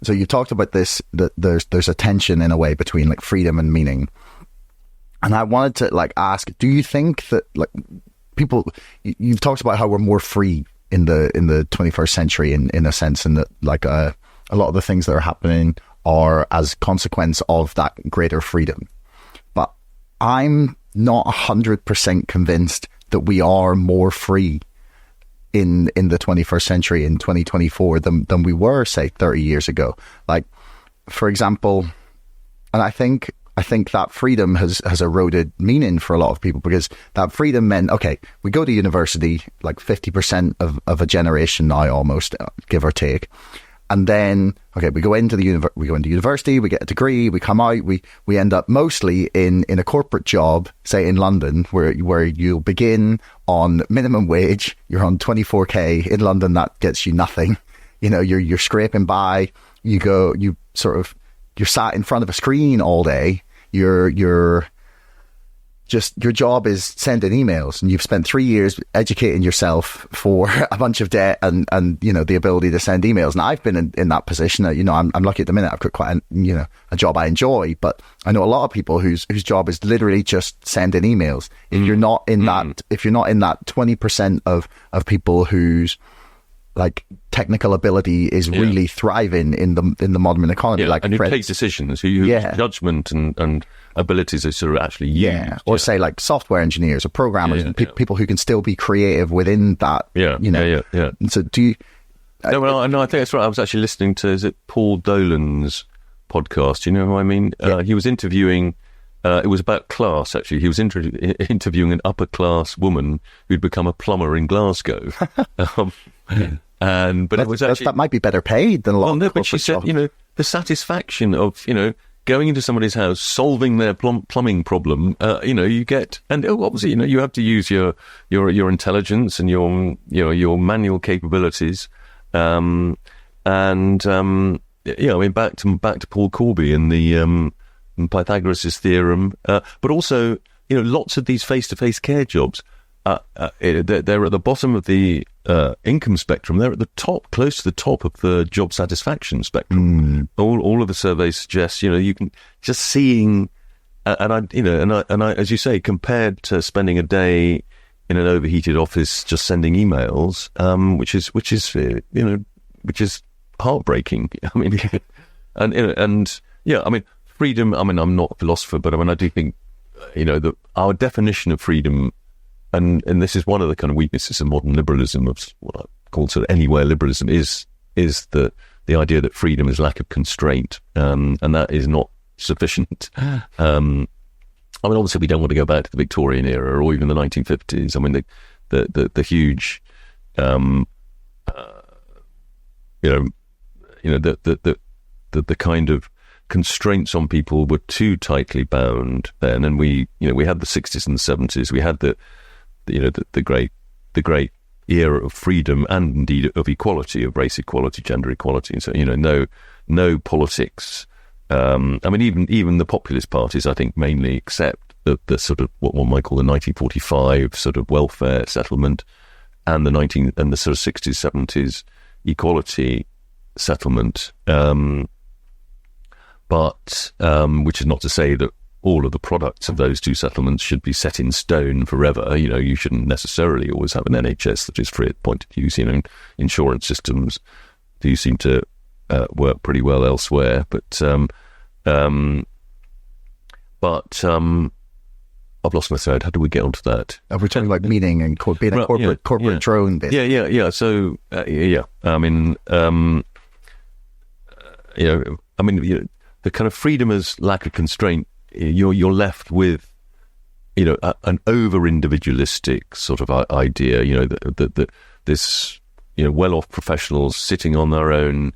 So you talked about this, that there's a tension in a way between like freedom and meaning. And I wanted to like ask, do you think that like people, you've talked about how we're more free in the 21st century in a sense, and that like a lot of the things that are happening are as consequence of that greater freedom. But I'm not 100% convinced that we are more free in the 21st century, in 2024, than we were, say, 30 years ago. Like, for example, and I think that freedom has eroded meaning for a lot of people, because that freedom meant, okay, we go to university, like 50% of a generation now, almost, give or take. And then, okay, we go into university, we get a degree, we come out, we end up mostly in a corporate job, say in London, where you'll begin on minimum wage. You're on 24k in London. That gets you nothing. You know, you're scraping by. You're sat in front of a screen all day. Your job is sending emails, and you've spent 3 years educating yourself for a bunch of debt and you know, the ability to send emails. And I've been in that position. You know, I'm lucky at the minute. I've got quite a job I enjoy, but I know a lot of people whose job is literally just sending emails. If you're not in that, if you're not in that 20% of people whose like technical ability is really thriving in the modern economy, like, and who take decisions, who judgment and abilities are sort of actually used. Or say like software engineers or programmers, and people who can still be creative within that. And so do you? No, I think that's right. I was actually listening to, is it Paul Dolan's podcast? You know who I mean? He was interviewing. It was about class, actually. He was interviewing an upper class woman who'd become a plumber in Glasgow. But it was actually, that might be better paid than a lot of. But she said, you know, the satisfaction of, you know, going into somebody's house, solving their plumbing problem, you know, you get, and obviously, you know, you have to use your intelligence and your manual capabilities, I mean, back to Paul Corby and the Pythagoras' theorem, but also, you know, lots of these face-to-face care jobs, they're at the bottom of the income spectrum. They're at the top, close to the top of the job satisfaction spectrum. All of the surveys suggest, you know, you can just seeing, and I, as you say, compared to spending a day in an overheated office just sending emails, which is heartbreaking. I mean, and I mean, freedom. I mean, I'm not a philosopher, but I mean, I do think, you know, that our definition of freedom. And this is one of the kind of weaknesses of modern liberalism, of what I call sort of anywhere liberalism, is the idea that freedom is lack of constraint, and that is not sufficient. I mean, obviously, we don't want to go back to the Victorian era or even the 1950s. I mean, the huge, the kind of constraints on people were too tightly bound then, and we had the 60s and the 70s. We had the great era of freedom and indeed of equality, of race equality, gender equality, and so, you know, no politics. I mean, even the populist parties, I think, mainly accept the sort of what one might call the 1945 sort of welfare settlement and the sort of 60s, 70s equality settlement. But which is not to say that all of the products of those two settlements should be set in stone forever. You know, you shouldn't necessarily always have an NHS that is free at point of use. You know, insurance systems do seem to work pretty well elsewhere. But I've lost my thread. How do we get onto that? We're talking about meaning and being a corporate drone, basically. Yeah. So, I mean, I mean, the kind of freedom as lack of constraint. You're left with, you know, an over-individualistic sort of idea. You know, that this, you know, well-off professionals sitting on their own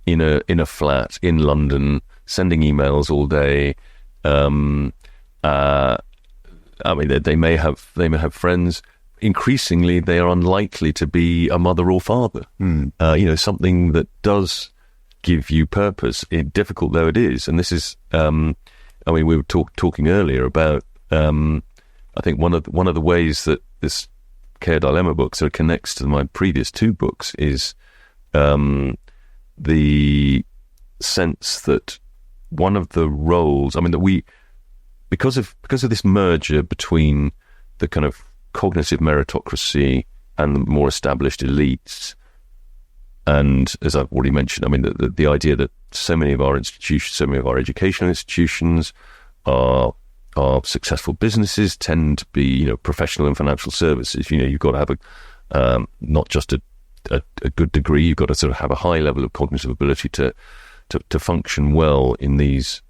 in a flat in London, sending emails all day. I mean, they may have friends. Increasingly, they are unlikely to be a mother or father. You know, something that does give you purpose, difficult though it is. And this is, I mean, we were talking earlier about, I think one of the ways that this Care Dilemma book sort of connects to my previous two books is the sense that one of the roles, I mean, that we, because of this merger between the kind of cognitive meritocracy and the more established elites, and as I've already mentioned, I mean, the idea that so many of our institutions, so many of our educational institutions are successful businesses, tend to be, professional and financial services. You've got to have not just a good degree, you've got to sort of have a high level of cognitive ability to function well in these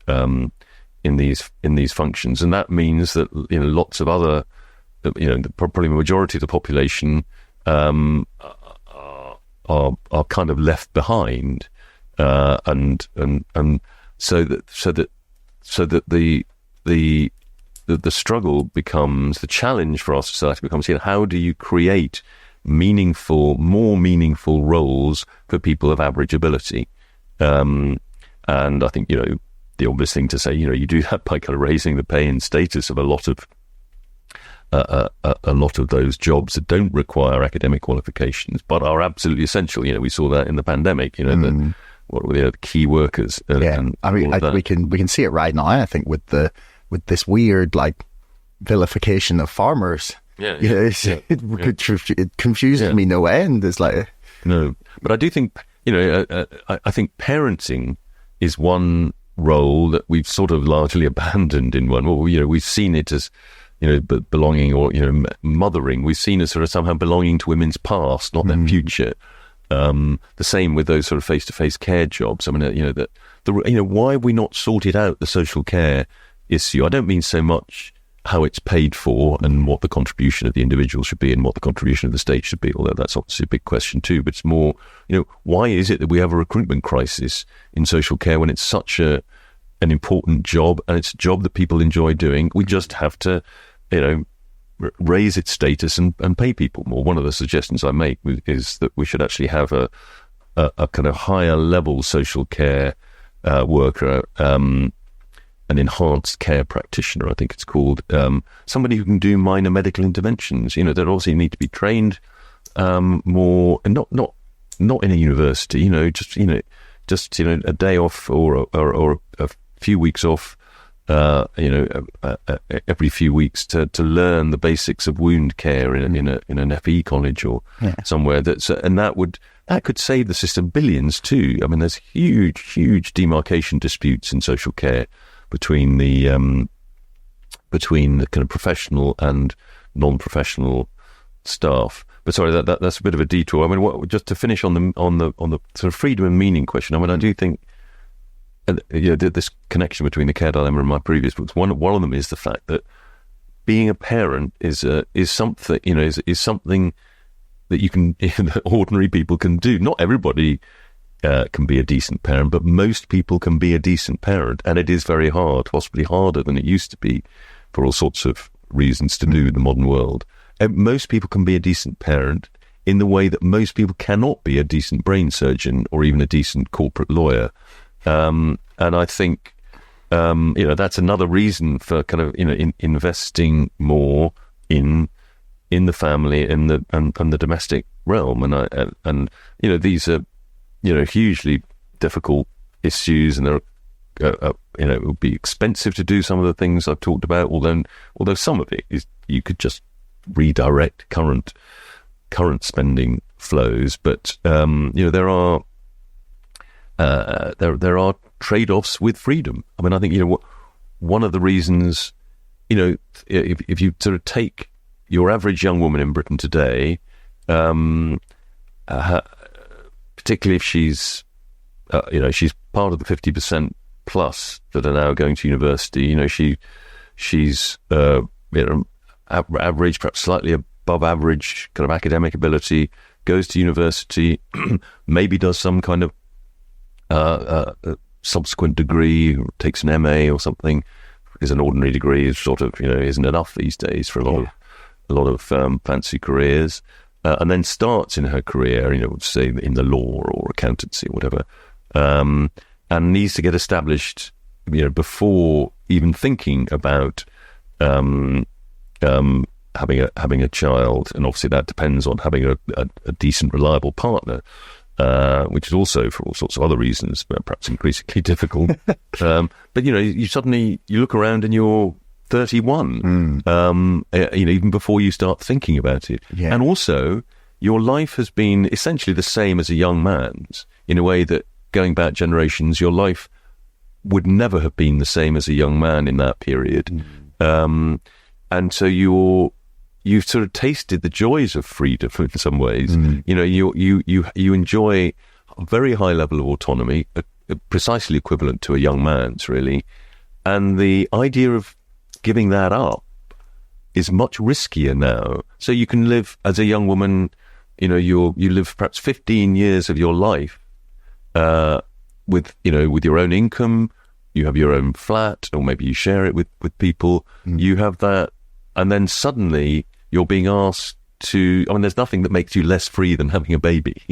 functions, and that means that lots of other, probably the majority of the population are kind of left behind, and so that the struggle becomes, the challenge for our society becomes, how do you create more meaningful roles for people of average ability? And I think, the obvious thing to say, you do that by kind of raising the pay and status of a lot of those jobs that don't require academic qualifications, but are absolutely essential. We saw that in the pandemic, what were the key workers? We can see it right now, I think, with this weird, vilification of farmers. It confuses me no end. It's like... No, but I do think, I think parenting is one role that we've sort of largely abandoned in one. Well, we've seen it as, belonging, or, mothering. We've seen it sort of somehow belonging to women's past, not their future. The same with those sort of face-to-face care jobs. I mean, why have we not sorted out the social care issue? I don't mean so much how it's paid for and what the contribution of the individual should be and what the contribution of the state should be, although that's obviously a big question too. But it's more, why is it that we have a recruitment crisis in social care when it's such an important job, and it's a job that people enjoy doing? We just have to, raise its status and pay people more. One of the suggestions I make is that we should actually have a kind of higher level social care worker, an enhanced care practitioner, I think it's called, somebody who can do minor medical interventions. They obviously need to be trained more, and not in a university. Just a day off or a few weeks off. Every few weeks to learn the basics of wound care in an FE college or somewhere. That could save the system billions too. I mean, there's huge demarcation disputes in social care between the kind of professional and non-professional staff. But sorry, that's a bit of a detour. I mean, just to finish on the sort of freedom and meaning question. I mean, I do think this connection between the care dilemma and my previous books. One of them is the fact that being a parent is something is something that you can that ordinary people can do. Not everybody can be a decent parent, but most people can be a decent parent, and it is very hard, possibly harder than it used to be, for all sorts of reasons to do in the modern world. And most people can be a decent parent in the way that most people cannot be a decent brain surgeon or even a decent corporate lawyer. And I think that's another reason for kind of investing more in the family and the domestic realm. And these are hugely difficult issues, and it would be expensive to do some of the things I've talked about. Although some of it is, you could just redirect current spending flows, but there are trade-offs with freedom. I mean, I think one of the reasons, if you sort of take your average young woman in Britain today, particularly if she's part of the 50% plus that are now going to university, she's average, perhaps slightly above average kind of academic ability, goes to university, maybe does some kind of subsequent degree, takes an MA or something, because an ordinary degree is sort of isn't enough these days for a lot of fancy careers, and then starts in her career, say in the law or accountancy or whatever, and needs to get established, before even thinking about having a child. And obviously that depends on having a decent, reliable partner. which is also for all sorts of other reasons, but perhaps increasingly difficult. But you suddenly you look around and you're 31. Even before you start thinking about it, and also your life has been essentially the same as a young man's, in a way that, going back generations, your life would never have been the same as a young man in that period. And so you've sort of tasted the joys of freedom in some ways. You enjoy a very high level of autonomy, precisely equivalent to a young man's, really. And the idea of giving that up is much riskier now. So you can live as a young woman, you live perhaps 15 years of your life with your own income. You have your own flat, or maybe you share it with people. You have that, and then suddenly you're being asked to. There's nothing that makes you less free than having a baby,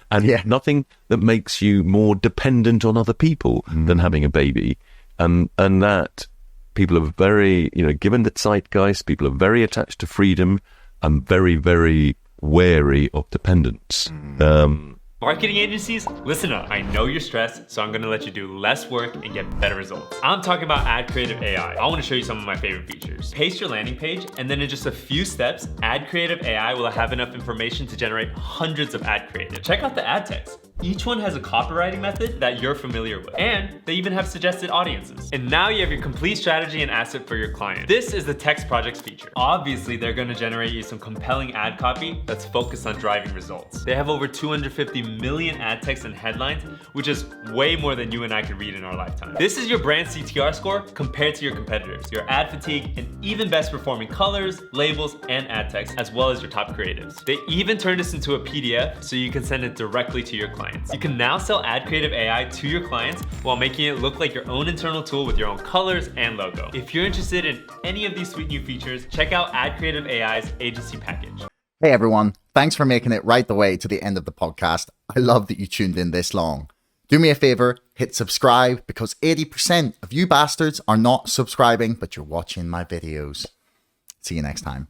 and nothing that makes you more dependent on other people than having a baby, and that people are very, given the zeitgeist, people are very attached to freedom and very, very wary of dependence. Marketing agencies, listen up. I know you're stressed, so I'm going to let you do less work and get better results. I'm talking about Ad Creative AI. I want to show you some of my favorite features. Paste your landing page, and then in just a few steps, Ad Creative AI will have enough information to generate hundreds of ad creative. Check out the ad text. Each one has a copywriting method that you're familiar with, and they even have suggested audiences. And now you have your complete strategy and asset for your client. This is the text projects feature. Obviously, they're going to generate you some compelling ad copy that's focused on driving results. They have over 250 million ad text and headlines, which is way more than you and I could read in our lifetime. This is your brand CTR score compared to your competitors, your ad fatigue, and even best performing colors, labels, and ad text, as well as your top creatives. They even turn this into a PDF so you can send it directly to your clients. You can now sell Ad Creative AI to your clients while making it look like your own internal tool with your own colors and logo. If you're interested in any of these sweet new features, check out Ad Creative AI's agency package. Hey everyone, thanks for making it right the way to the end of the podcast. I love that you tuned in this long. Do me a favor, hit subscribe, because 80% of you bastards are not subscribing, but you're watching my videos. See you next time.